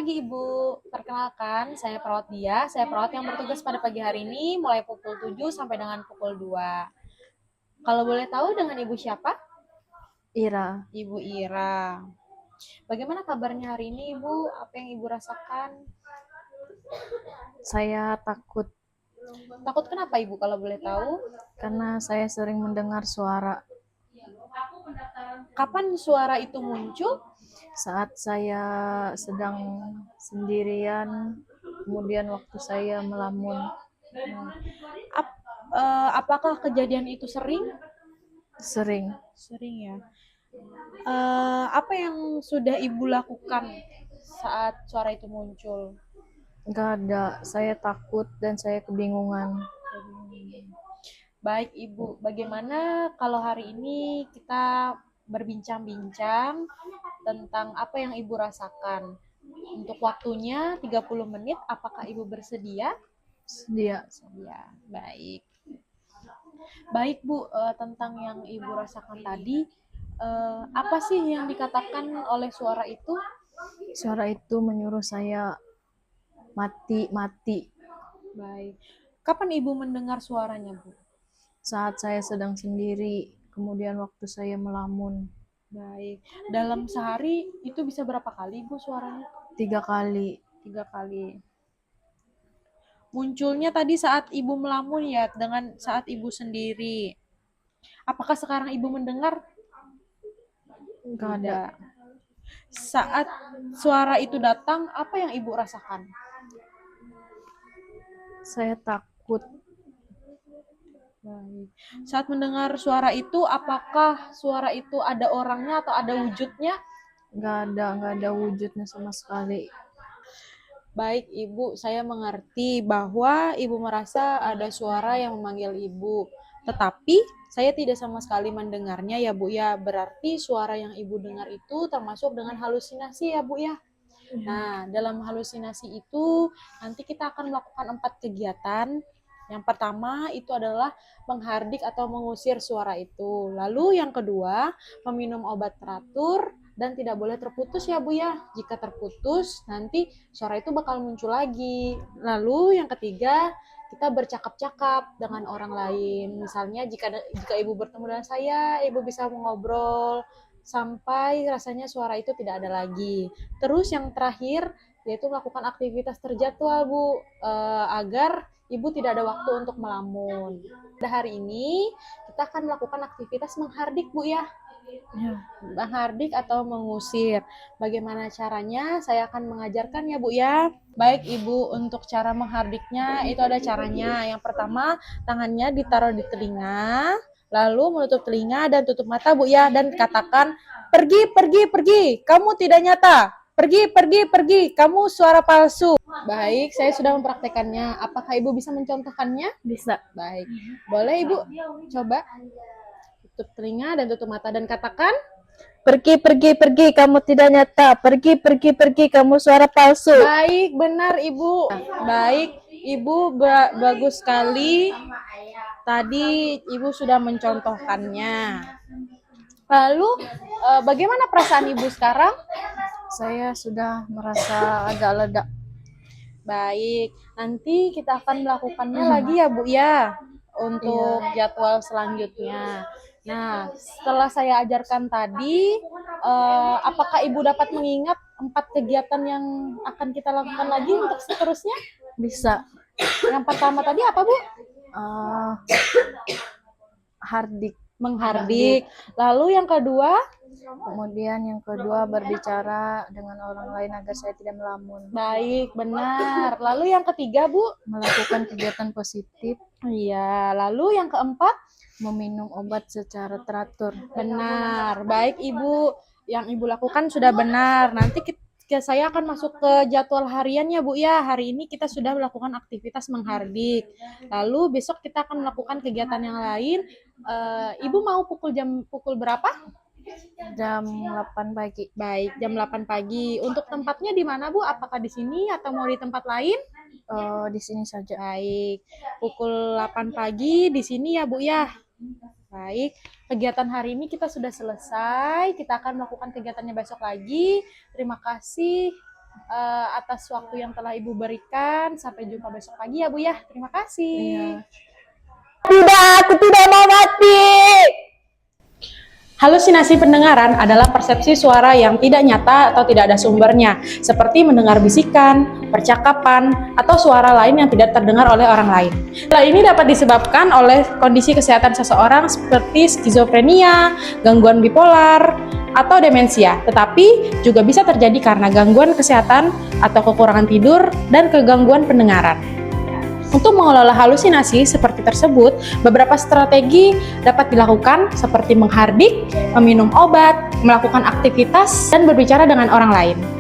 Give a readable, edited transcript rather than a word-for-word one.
pagi Ibu, perkenalkan saya perawat saya perawat yang bertugas pada pagi hari ini mulai pukul 7 sampai dengan pukul 2. Kalau boleh tahu dengan Ibu siapa? Ira, Ibu Ira. Bagaimana kabarnya hari ini Ibu? Apa yang Ibu rasakan? saya takut Takut kenapa Ibu kalau boleh tahu? karena saya sering mendengar suara Kapan suara itu muncul? saat saya sedang sendirian, kemudian waktu saya melamun. Ap- apakah kejadian itu sering? Sering, Sering ya. Apa yang sudah Ibu lakukan saat suara itu muncul? nggak ada. Saya takut dan saya kebingungan. Baik Ibu, bagaimana kalau hari ini kita berbincang-bincang tentang apa yang Ibu rasakan? Untuk waktunya 30 menit, apakah Ibu bersedia? Dia Ya, baik. Baik Bu, tentang yang Ibu rasakan tadi, apa sih yang dikatakan oleh suara itu? suara itu menyuruh saya mati, mati. Baik. Kapan Ibu mendengar suaranya, Bu? Saat saya sedang sendiri, kemudian waktu saya melamun Baik. Dalam sehari itu bisa berapa kali, Bu, suaranya? 3 kali. 3 kali. Munculnya tadi saat Ibu melamun ya, dengan saat Ibu sendiri. Apakah sekarang Ibu mendengar? Nggak ada. Tidak. Saat suara itu datang, apa yang Ibu rasakan? Saya takut. Baik. Saat mendengar suara itu, apakah suara itu ada orangnya atau ada wujudnya? Nggak ada wujudnya sama sekali. Baik, Ibu, saya mengerti bahwa Ibu merasa ada suara yang memanggil Ibu. Tetapi saya tidak sama sekali mendengarnya ya, Bu ya. Berarti suara yang Ibu dengar itu termasuk dengan halusinasi ya, Bu ya. Nah, dalam halusinasi itu nanti kita akan melakukan 4 kegiatan. Yang pertama itu adalah menghardik atau mengusir suara itu. Lalu yang kedua, meminum obat teratur dan tidak boleh terputus ya Bu ya. Jika terputus, nanti suara itu bakal muncul lagi. Lalu yang ketiga, kita bercakap-cakap dengan orang lain. Misalnya jika Ibu bertemu dengan saya, Ibu bisa mengobrol sampai rasanya suara itu tidak ada lagi. Terus yang terakhir yaitu melakukan aktivitas terjadwal Bu, agar Ibu tidak ada waktu untuk melamun. Pada hari ini kita akan melakukan aktivitas menghardik Bu ya. Ya. Menghardik atau mengusir. Bagaimana caranya? Saya akan mengajarkan ya Bu ya. Baik Ibu, untuk cara menghardiknya itu ada caranya. Yang pertama, tangannya ditaruh di telinga, lalu menutup telinga dan tutup mata Bu ya, dan katakan pergi, pergi, pergi, kamu tidak nyata. Pergi, pergi, pergi, kamu suara palsu. Baik, saya sudah mempraktekannya. Apakah Ibu bisa mencontohkannya? Bisa. Baik, boleh Ibu coba tutup telinga dan tutup mata dan katakan Pergi, pergi, pergi, kamu tidak nyata. Pergi, pergi, pergi, kamu suara palsu. baik, benar Ibu. Baik, Ibu bagus sekali. Tadi Ibu sudah mencontohkannya. Lalu, bagaimana perasaan Ibu sekarang? Saya sudah merasa agak lega. Baik, nanti kita akan melakukannya lagi ya Bu ya, untuk jadwal selanjutnya. Nah, setelah saya ajarkan tadi, apakah Ibu dapat mengingat 4 kegiatan yang akan kita lakukan lagi untuk seterusnya? Bisa. Yang pertama tadi apa Bu? Hardik. Menghardik. Lalu yang kedua? Kemudian yang kedua berbicara dengan orang lain agar saya tidak melamun. Baik, benar. Lalu yang ketiga Bu? Melakukan kegiatan positif. Iya. Lalu yang keempat? Meminum obat secara teratur. Benar. Baik Ibu, yang Ibu lakukan sudah benar. Nanti saya akan masuk ke jadwal hariannya Bu ya. Hari ini kita sudah melakukan aktivitas menghardik. Lalu besok kita akan melakukan kegiatan yang lain. Ibu mau pukul berapa? Jam 8 pagi. Baik, jam 8 pagi. Untuk tempatnya di mana Bu? Apakah di sini atau mau di tempat lain? Di sini saja. Baik, pukul 8 pagi di sini ya Bu ya. Baik, kegiatan hari ini kita sudah selesai. Kita akan melakukan kegiatannya besok lagi. Terima kasih. atas waktu yang telah Ibu berikan. Sampai jumpa besok pagi ya Bu ya. Terima kasih. Iya. Tidak, aku tidak mau mati. Halusinasi pendengaran adalah persepsi suara yang tidak nyata atau tidak ada sumbernya, seperti mendengar bisikan, percakapan, atau suara lain yang tidak terdengar oleh orang lain. Hal ini dapat disebabkan oleh kondisi kesehatan seseorang seperti skizofrenia, gangguan bipolar, atau demensia, tetapi juga bisa terjadi karena gangguan kesehatan atau kekurangan tidur dan kegangguan pendengaran. Untuk mengelola halusinasi seperti tersebut, beberapa strategi dapat dilakukan seperti menghardik, meminum obat, melakukan aktivitas, dan berbicara dengan orang lain.